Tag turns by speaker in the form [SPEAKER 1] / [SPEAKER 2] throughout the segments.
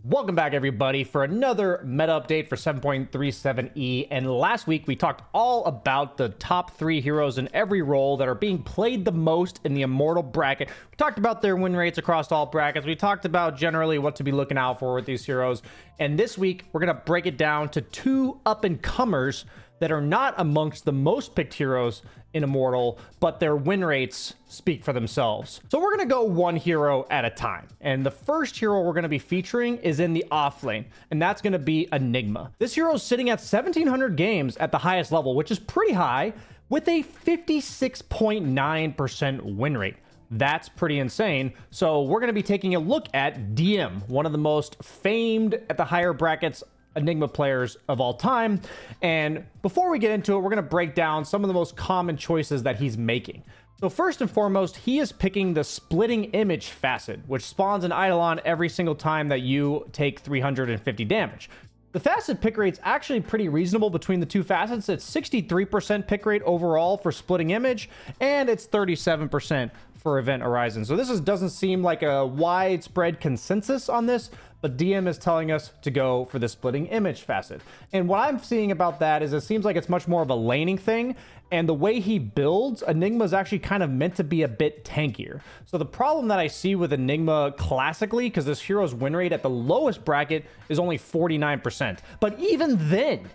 [SPEAKER 1] Welcome back, everybody, for another meta update for 7.37e. And last week we talked all about the top 3 heroes in every role that are being played the most in the Immortal bracket. We talked about their win rates across all brackets. We talked about generally what to be looking out for with these heroes. And this week we're going to break it down to 2 up-and-comers that are not amongst the most picked heroes in Immortal, but their win rates speak for themselves. So we're gonna go one hero at a time. And the first hero we're gonna be featuring is in the off lane, and that's gonna be Enigma. This hero is sitting at 1,700 games at the highest level, which is pretty high, with a 56.9% win rate. That's pretty insane. So we're going to be taking a look at DM, one of the most famed at the higher brackets Enigma players of all time. And before we get into it, we're going to break down some of the most common choices that he's making. So first and foremost, he is picking the splitting image facet, which spawns an Eidolon every single time that you take 350 damage. The facet pick rate's actually pretty reasonable between the two facets. It's 63% pick rate overall for splitting image, and it's 37% for event horizon. So this doesn't seem like a widespread consensus on this, but DM is telling us to go for the splitting image facet. And what I'm seeing about that is it seems like it's much more of a laning thing, and the way he builds, Enigma is actually kind of meant to be a bit tankier. So the problem that I see with Enigma classically, because this hero's win rate at the lowest bracket is only 49%, but even then,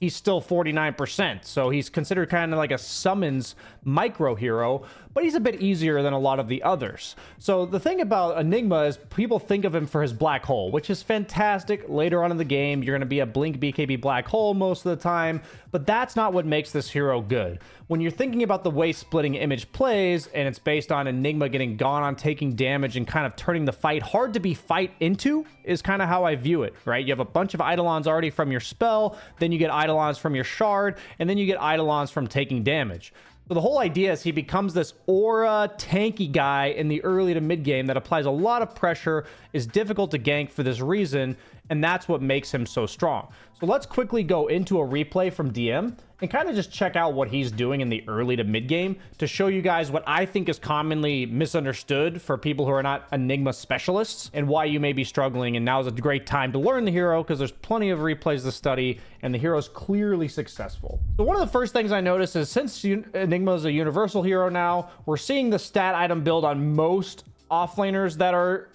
[SPEAKER 1] he's still 49%. So he's considered kind of like a summons micro hero, but he's a bit easier than a lot of the others. So the thing about Enigma is people think of him for his black hole, which is fantastic. Later on in the game, you're going to be a blink BKB black hole most of the time, but that's not what makes this hero good. When you're thinking about the way splitting image plays, and it's based on Enigma getting gone on taking damage and kind of turning the fight hard to be fight into, is kind of how I view it, right? You have a bunch of Eidolons already from your spell, then you get Eidolons from your shard, and then you get Eidolons from taking damage. So the whole idea is he becomes this aura tanky guy in the early to mid game that applies a lot of pressure, is difficult to gank for this reason, and that's what makes him so strong. So let's quickly go into a replay from DM and kind of just check out what he's doing in the early to mid game to show you guys what I think is commonly misunderstood for people who are not Enigma specialists and why you may be struggling. And now is a great time to learn the hero because there's plenty of replays to study and the hero is clearly successful. So one of the first things I noticed is since Enigma is a universal hero now, we're seeing the stat item build on most offlaners that are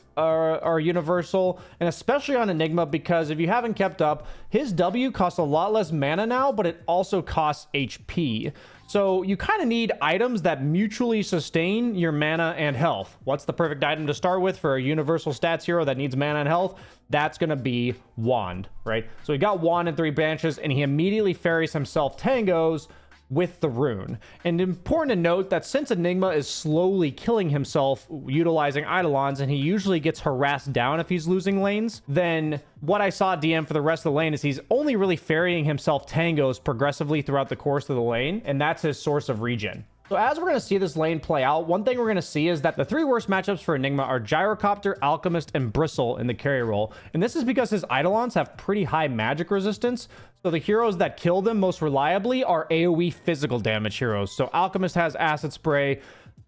[SPEAKER 1] universal, and especially on Enigma, because if you haven't kept up, his W costs a lot less mana now, but it also costs HP. So you kind of need items that mutually sustain your mana and health. What's the perfect item to start with for a universal stats hero that needs mana and health? That's going to be Wand, right? So he got Wand in 3 branches, and he immediately ferries himself tangos with the rune. And important to note that since Enigma is slowly killing himself utilizing Eidolons, and he usually gets harassed down if he's losing lanes, then what I saw DM for the rest of the lane is he's only really ferrying himself tangos progressively throughout the course of the lane, and that's his source of regen. So as we're going to see this lane play out, one thing we're going to see is that the 3 worst matchups for Enigma are Gyrocopter, Alchemist, and Bristle in the carry role. And this is because his Eidolons have pretty high magic resistance. So the heroes that kill them most reliably are AoE physical damage heroes. So Alchemist has Acid Spray,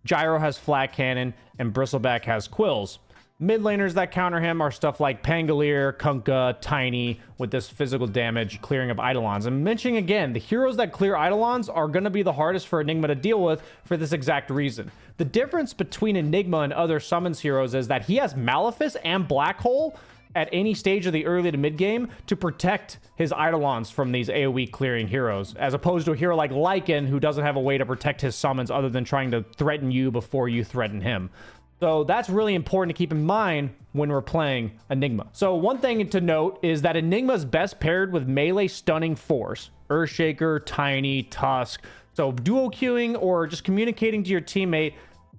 [SPEAKER 1] Gyro has Flat Cannon, and Bristleback has Quills. Mid laners that counter him are stuff like Pangolier, Kunkka, Tiny, with this physical damage clearing of Eidolons. And mentioning again, the heroes that clear Eidolons are going to be the hardest for Enigma to deal with for this exact reason. The difference between Enigma and other summons heroes is that he has Malefice and Black Hole at any stage of the early to mid game to protect his Eidolons from these AoE clearing heroes, as opposed to a hero like Lycan who doesn't have a way to protect his summons other than trying to threaten you before you threaten him. So that's really important to keep in mind when we're playing Enigma. So one thing to note is that Enigma is best paired with melee stunning force, Earthshaker, Tiny, Tusk. So duo queuing or just communicating to your teammate,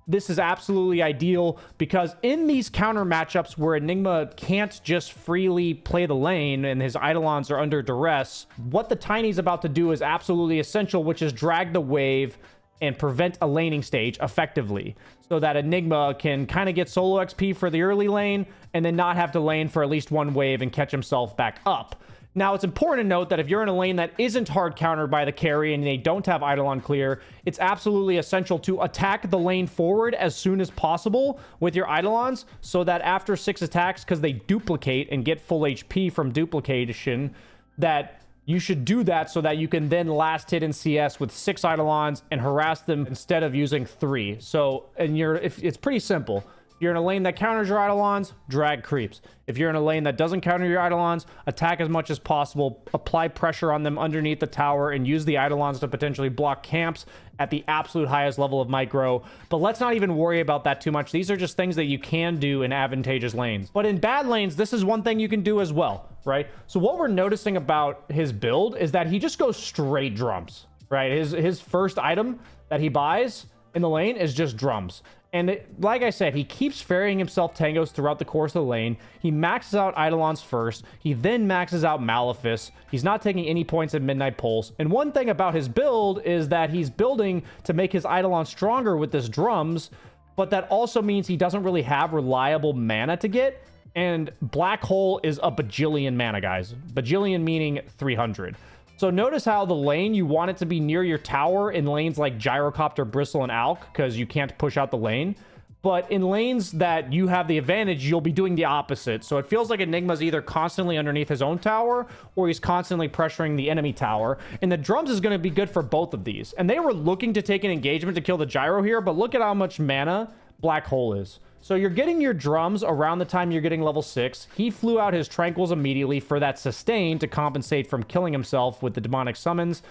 [SPEAKER 1] this is absolutely ideal, because in these counter matchups where Enigma can't just freely play the lane and his Eidolons are under duress, what the Tiny's about to do is absolutely essential, which is drag the wave and prevent a laning stage effectively, so that Enigma can kind of get solo XP for the early lane and then not have to lane for at least one wave and catch himself back up. Now, it's important to note that if you're in a lane that isn't hard countered by the carry and they don't have Eidolon clear, it's absolutely essential to attack the lane forward as soon as possible with your Eidolons, so that after 6 attacks, because they duplicate and get full HP from duplication, that you should do that so that you can then last hit in CS with 6 Eidolons and harass them instead of using 3. So, and it's pretty simple. If you're in a lane that counters your Eidolons, drag creeps. If you're in a lane that doesn't counter your Eidolons, attack as much as possible, apply pressure on them underneath the tower, and use the Eidolons to potentially block camps at the absolute highest level of micro. But let's not even worry about that too much. These are just things that you can do in advantageous lanes. But in bad lanes, this is one thing you can do as well, right? So what we're noticing about his build is that he just goes straight drums, right? His first item that he buys in the lane is just drums. And like I said, he keeps ferrying himself tangos throughout the course of the lane. He maxes out Eidolons first. He then maxes out Malefice. He's not taking any points at Midnight Pulse. And one thing about his build is that he's building to make his Eidolon stronger with this drums, but that also means he doesn't really have reliable mana to get. And Black Hole is a bajillion mana, guys. Bajillion meaning 300. So notice how the lane, you want it to be near your tower in lanes like Gyrocopter, Bristle, and Alk, because you can't push out the lane. But in lanes that you have the advantage, you'll be doing the opposite. So it feels like Enigma's either constantly underneath his own tower, or he's constantly pressuring the enemy tower. And the drums is going to be good for both of these. And they were looking to take an engagement to kill the Gyro here, but look at how much mana Black Hole is. So you're getting your drums around the time you're getting level 6. He flew out his Tranquils immediately for that sustain to compensate from killing himself with the demonic summons.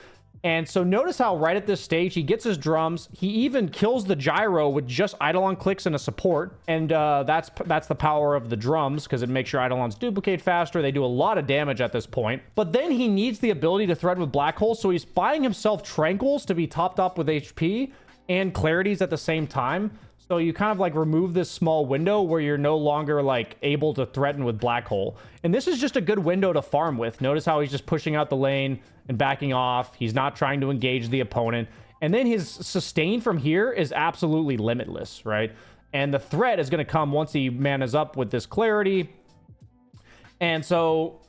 [SPEAKER 1] And so notice how right at this stage, he gets his drums. He even kills the Gyro with just Eidolon clicks and a support. And that's the power of the drums, because it makes your Eidolons duplicate faster. They do a lot of damage at this point. But then he needs the ability to thread with Black Hole, so he's buying himself Tranquils to be topped up with HP and Clarities at the same time. So you kind of like remove this small window where you're no longer like able to threaten with Black Hole. And this is just a good window to farm with. Notice how he's just pushing out the lane and backing off. He's not trying to engage the opponent. And then his sustain from here is absolutely limitless, right? And the threat is going to come once he manas up with this Clarity. And so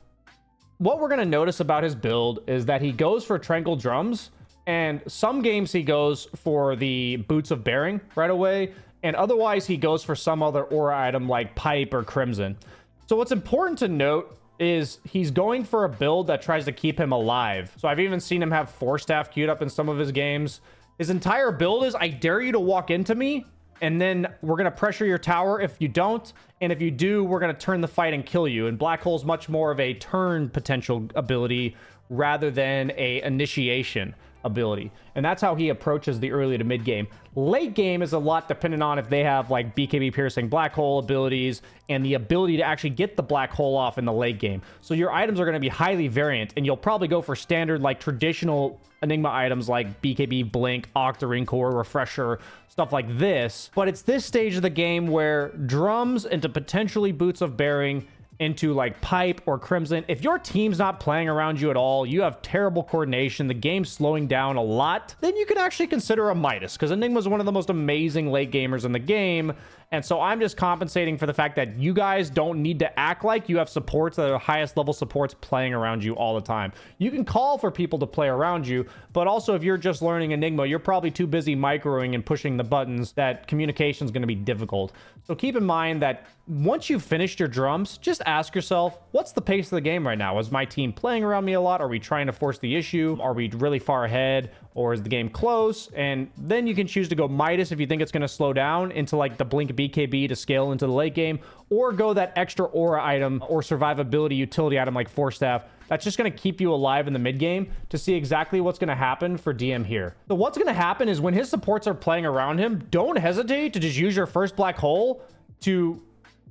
[SPEAKER 1] what we're going to notice about his build is that he goes for Tranquil Drums. And some games he goes for the Boots of Bearing right away. And otherwise, he goes for some other aura item like Pipe or Crimson. So what's important to note is he's going for a build that tries to keep him alive. So I've even seen him have Force Staff queued up in some of his games. His entire build is, I dare you to walk into me, and then we're going to pressure your tower if you don't. And if you do, we're going to turn the fight and kill you. And Black Hole's much more of a turn potential ability rather than a initiation ability. And that's how he approaches the early to mid game. Late game is a lot dependent on if they have like BKB piercing Black Hole abilities and the ability to actually get the Black Hole off in the late game. So your items are going to be highly variant, and you'll probably go for standard like traditional Enigma items like BKB, Blink, Octarine Core, Refresher, stuff like this. But it's this stage of the game where drums into potentially Boots of Bearing into like Pipe or Crimson. If your team's not playing around you at all, you have terrible coordination, the game's slowing down a lot, then you can actually consider a Midas, because Enigma's one of the most amazing late gamers in the game. And so I'm just compensating for the fact that you guys don't need to act like you have supports that are highest level supports playing around you all the time. You can call for people to play around you, but also if you're just learning Enigma, you're probably too busy microing and pushing the buttons that communication is going to be difficult. So keep in mind that once you've finished your drums, just ask yourself, what's the pace of the game right now? Is my team playing around me a lot? Are we trying to force the issue? Are we really far ahead? Or is the game close? And then you can choose to go Midas if you think it's going to slow down into like the Blink BKB to scale into the late game, or go that extra aura item or survivability utility item like Force Staff. That's just going to keep you alive in the mid game to see exactly what's going to happen for DM here. So what's going to happen is when his supports are playing around him, don't hesitate to just use your first Black Hole to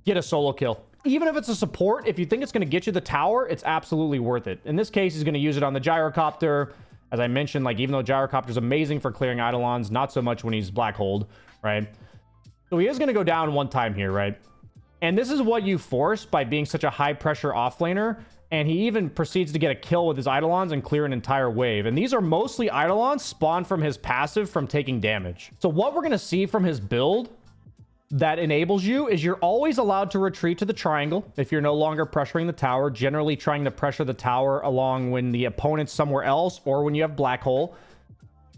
[SPEAKER 1] get a solo kill. Even if it's a support, if you think it's going to get you the tower, it's absolutely worth it. In this case, he's going to use it on the Gyrocopter. As I mentioned, like even though Gyrocopter is amazing for clearing Eidolons, not so much when he's Black Holed, right? So he is going to go down one time here, right? And this is what you force by being such a high pressure offlaner. And he even proceeds to get a kill with his Eidolons and clear an entire wave. And these are mostly Eidolons spawned from his passive from taking damage. So what we're going to see from his build that enables you is you're always allowed to retreat to the triangle if you're no longer pressuring the tower, generally trying to pressure the tower along when the opponent's somewhere else or when you have black hole.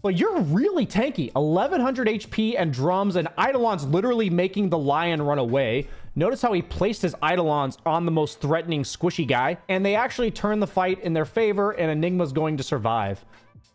[SPEAKER 1] But you're really tanky. 1100 HP and drums, and Eidolon's literally making the lion run away. Notice how he placed his Eidolons on the most threatening squishy guy, and they actually turn the fight in their favor, and Enigma's going to survive.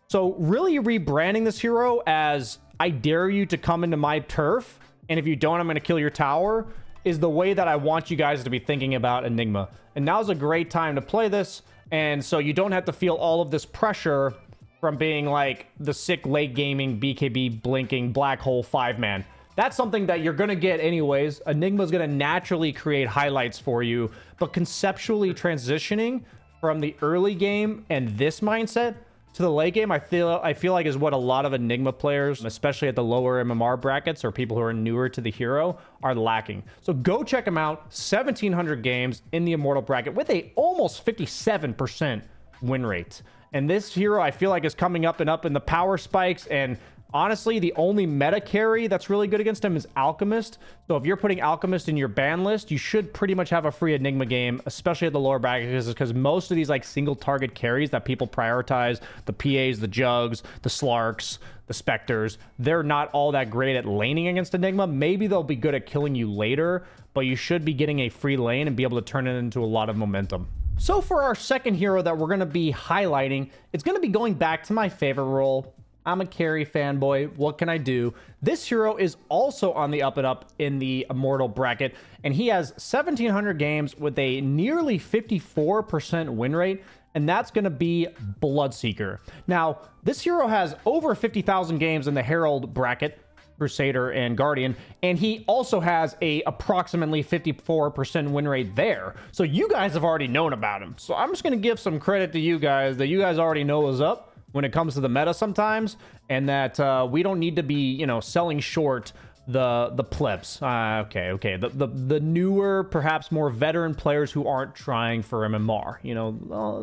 [SPEAKER 1] So really rebranding this hero as I dare you to come into my turf, and if you don't, I'm going to kill your tower, is the way that I want you guys to be thinking about Enigma. And now's a great time to play this, and so you don't have to feel all of this pressure from being like the sick late gaming BKB blinking black hole 5-man. That's something that you're going to get anyways. Enigma's going to naturally create highlights for you, but conceptually transitioning from the early game and this mindset to the late game, I feel like is what a lot of Enigma players, especially at the lower MMR brackets or people who are newer to the hero, are lacking. So go check them out. 1,700 games in the Immortal bracket with a almost 57% win rate. And this hero, I feel like, is coming up in the power spikes. And honestly, the only meta carry that's really good against him is Alchemist. So if you're putting Alchemist in your ban list, you should pretty much have a free Enigma game, especially at the lower brackets, because most of these like single target carries that people prioritize, the PAs, the Jugs, the Slarks, the Spectres, they're not all that great at laning against Enigma. Maybe they'll be good at killing you later, but you should be getting a free lane and be able to turn it into a lot of momentum. So for our second hero that we're going to be highlighting, it's going to be going back to my favorite role. I'm a carry fanboy. What can I do? This hero is also on the up and up in the Immortal bracket, and he has 1,700 games with a nearly 54% win rate, and that's going to be Bloodseeker. Now, this hero has over 50,000 games in the Herald bracket, Crusader and Guardian, and he also has a approximately 54% win rate there. So you guys have already known about him. So I'm just going to give some credit to you guys that you guys already know is up when it comes to the meta sometimes, and that we don't need to be, you know, selling short the plebs. Okay. The newer, perhaps more veteran players who aren't trying for MMR, you know,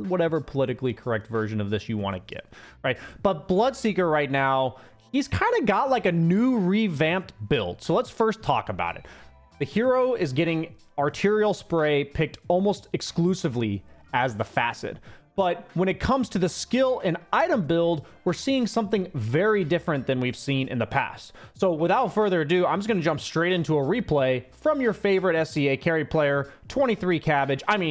[SPEAKER 1] whatever politically correct version of this you want to get, right? But Bloodseeker right now, he's kind of got like a new revamped build. So let's first talk about it. The hero is getting Arterial Spray picked almost exclusively as the facet. But when it comes to the skill and item build, we're seeing something very different than we've seen in the past. So without further ado, I'm just going to jump straight into a replay from your favorite SCA carry player, 23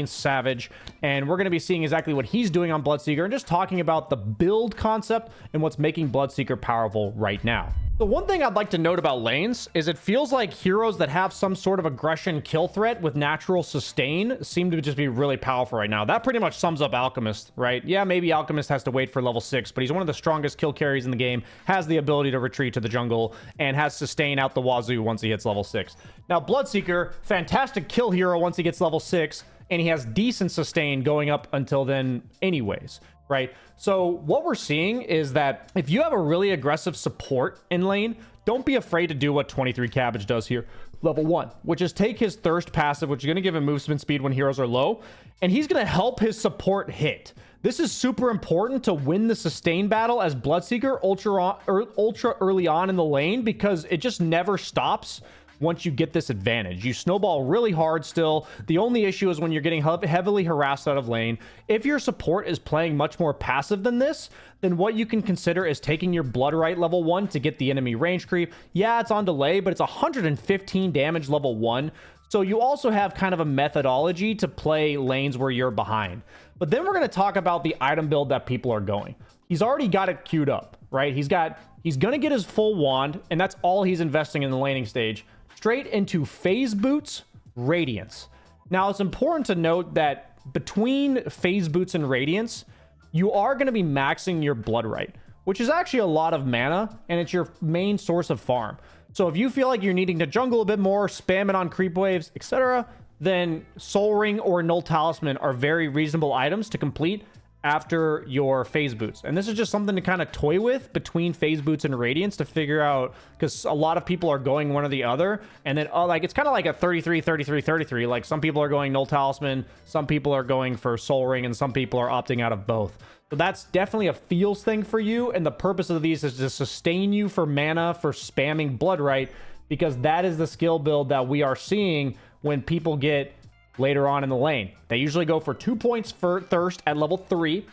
[SPEAKER 1] Savage, and we're going to be seeing exactly what he's doing on Bloodseeker and just talking about the build concept and what's making Bloodseeker powerful right now. The one thing I'd like to note about lanes is it feels like heroes that have some sort of aggression kill threat with natural sustain seem to just be really powerful right now. That pretty much sums up Alchemist, right? Yeah, maybe Alchemist has to wait for level 6, but he's one of the strongest kill carries in the game, has the ability to retreat to the jungle, and has sustain out the wazoo once he hits level 6. Now, Bloodseeker, fantastic kill hero once he gets level 6, and he has decent sustain going up until then anyways, right? So what we're seeing is that if you have a really aggressive support in lane, don't be afraid to do what 23 Cabbage does here. Level 1, which is take his Thirst passive, which is going to give him movement speed when heroes are low, and he's going to help his support hit. This is super important to win the sustain battle as Bloodseeker ultra early on in the lane, because it just never stops. Once you get this advantage, you snowball really hard still. The only issue is when you're getting heavily harassed out of lane. If your support is playing much more passive than this, then what you can consider is taking your Blood Right level 1 to get the enemy range creep. Yeah, it's on delay, but it's 115 damage level 1. So you also have kind of a methodology to play lanes where you're behind. But then we're going to talk about the item build that people are going. He's already got it queued up, right? He's going to get his full wand, and that's all he's investing in the laning stage. Straight into Phase Boots, Radiance. Now, it's important to note that between Phase Boots and Radiance, you are going to be maxing your Blood Right, which is actually a lot of mana, and it's your main source of farm. So if you feel like you're needing to jungle a bit more, spam it on creep waves, etc., then Soul Ring or Null Talisman are very reasonable items to complete after your Phase Boots. And this is just something to kind of toy with between Phase Boots and Radiance to figure out, because a lot of people are going one or the other, and then like it's kind of like a 33. Like some people are going Null Talisman, some people are going for Soul Ring, and some people are opting out of both. So that's definitely a feels thing for you, and the purpose of these is to sustain you for mana for spamming Blood Right, because that is the skill build that we are seeing when people get later on in the lane. They usually go for 2 points for thirst at level 3,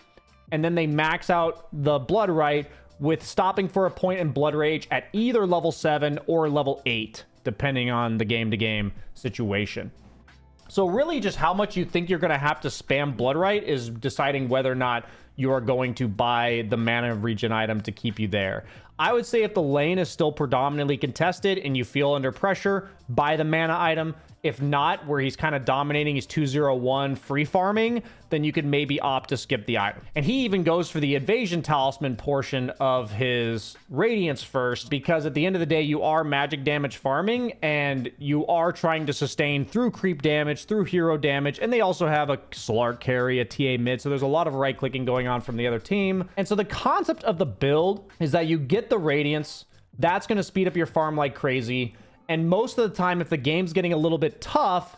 [SPEAKER 1] and then they max out the blood right with stopping for a point in blood rage at either level 7 or level 8, depending on the game-to-game situation. So really just how much you think you're going to have to spam blood right is deciding whether or not you are going to buy the mana regen item to keep you there. I would say if the lane is still predominantly contested and you feel under pressure, buy the mana item. If not, where he's kind of dominating, he's 201 free farming, then you could maybe opt to skip the item. And he even goes for the evasion talisman portion of his radiance first, because at the end of the day, you are magic damage farming and you are trying to sustain through creep damage, through hero damage, and they also have a Slark carry, a TA mid, so there's a lot of right clicking going on from the other team. And so the concept of the build is that you get the radiance, that's going to speed up your farm like crazy. And most of the time, if the game's getting a little bit tough,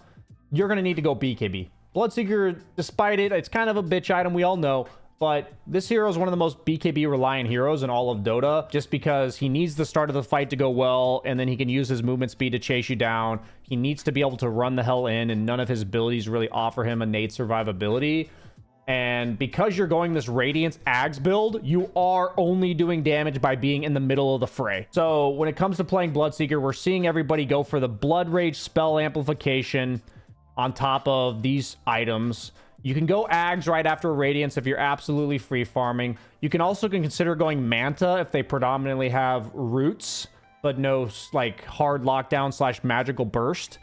[SPEAKER 1] you're going to need to go BKB. Bloodseeker, despite it, it's kind of a bitch item, we all know. But this hero is one of the most BKB-reliant heroes in all of Dota, just because he needs the start of the fight to go well, and then he can use his movement speed to chase you down. He needs to be able to run the hell in, and none of his abilities really offer him innate survivability. And because you're going this Radiance Ags build, you are only doing damage by being in the middle of the fray. So when it comes to playing Bloodseeker, we're seeing everybody go for the Blood Rage spell amplification on top of these items. You can go Ags right after Radiance if you're absolutely free farming. You can also consider going Manta if they predominantly have roots, but no like hard lockdown / magical burst.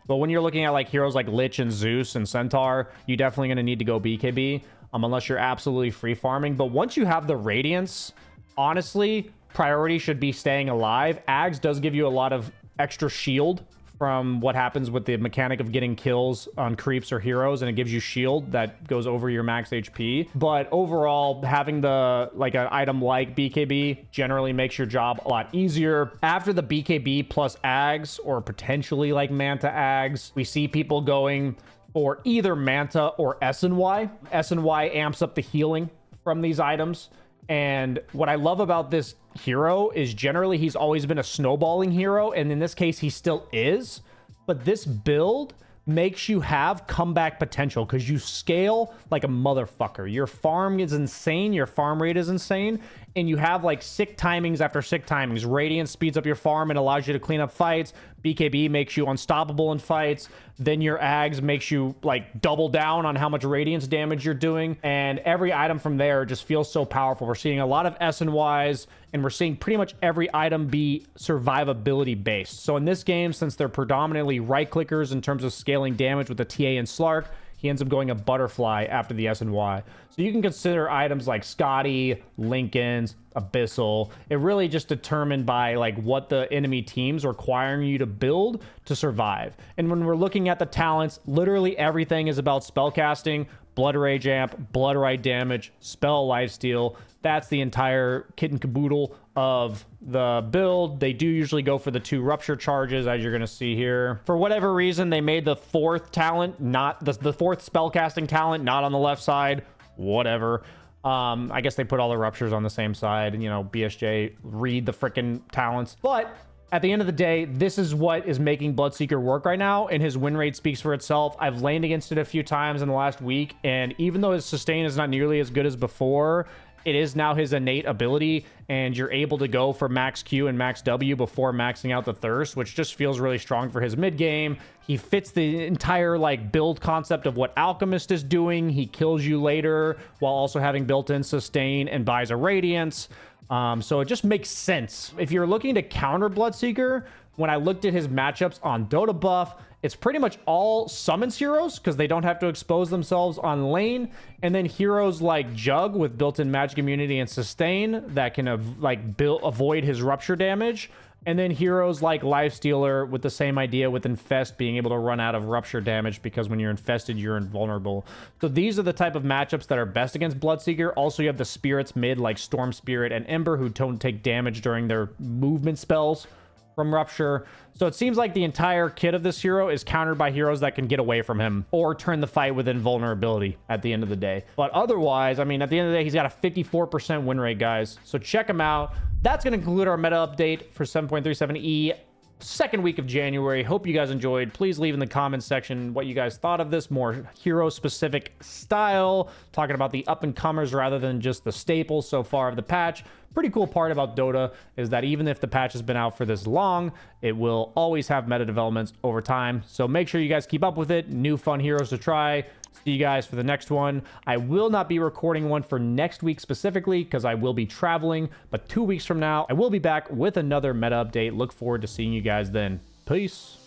[SPEAKER 1] But when you're looking at like heroes like Lich and Zeus and Centaur, you're definitely going to need to go BKB unless you're absolutely free farming. But once you have the Radiance, honestly, priority should be staying alive. Ags does give you a lot of extra shield from what happens with the mechanic of getting kills on creeps or heroes, and it gives you shield that goes over your max HP. But overall, having the like an item like BKB generally makes your job a lot easier. After the BKB plus Ags, or potentially like Manta Ags, we see people going for either Manta or SNY. SNY amps up the healing from these items. And what I love about this hero is generally he's always been a snowballing hero, and in this case he still is, but this build makes you have comeback potential because you scale like a motherfucker. Your farm is insane, your farm rate is insane, and you have like sick timings after sick timings. Radiance speeds up your farm and allows you to clean up fights. BKB makes you unstoppable in fights. Then your Ags makes you like double down on how much Radiance damage you're doing. And every item from there just feels so powerful. We're seeing a lot of S and Ys, and we're seeing pretty much every item be survivability based. So in this game, since they're predominantly right clickers in terms of scaling damage with the TA and Slark, he ends up going a Butterfly after the S and Y. So you can consider items like Scotty, Lincoln's, Abyssal. It really just determined by like what the enemy team's requiring you to build to survive. And when we're looking at the talents, literally everything is about spellcasting, Blood Rage Amp, Blood Right damage, Spell Lifesteal. That's the entire kit and caboodle of the build. They do usually go for the 2 rupture charges, as you're going to see here. For whatever reason, they made the 4th talent, not the 4th spellcasting talent, not on the left side. Whatever. I guess they put all the ruptures on the same side, and, you know, BSJ, read the freaking talents. But at the end of the day, this is what is making Bloodseeker work right now, and his win rate speaks for itself. I've laned against it a few times in the last week, and even though his sustain is not nearly as good as before, it is now his innate ability, and you're able to go for max Q and max W before maxing out the thirst, which just feels really strong for his mid game. He fits the entire like build concept of what Alchemist is doing. He kills you later while also having built-in sustain and buys a radiance. So it just makes sense. If you're looking to counter Bloodseeker, when I looked at his matchups on Dota Buff, it's pretty much all summons heroes because they don't have to expose themselves on lane, and then heroes like Jug with built-in magic immunity and sustain that can avoid his rupture damage, and then heroes like Lifestealer with the same idea with Infest being able to run out of rupture damage because when you're infested, you're invulnerable. So these are the type of matchups that are best against Bloodseeker. Also, you have the spirits mid like Storm Spirit and Ember who don't take damage during their movement spells from rupture. So it seems like the entire kit of this hero is countered by heroes that can get away from him or turn the fight with invulnerability at the end of the day. But otherwise, I mean, at the end of the day, he's got a 54% win rate, guys. So check him out. that's going to conclude our meta update for 7.37E. Second week of January. Hope you guys enjoyed. Please leave in the comments section what you guys thought of this more hero specific style, talking about the up and comers rather than just the staples so far of the patch. Pretty cool part about Dota is that even if the patch has been out for this long, it will always have meta developments over time. So make sure you guys keep up with it. New fun heroes to try. See you guys for the next one. I will not be recording one for next week specifically because I will be traveling, but 2 weeks from now, I will be back with another meta update. Look forward to seeing you guys then. Peace.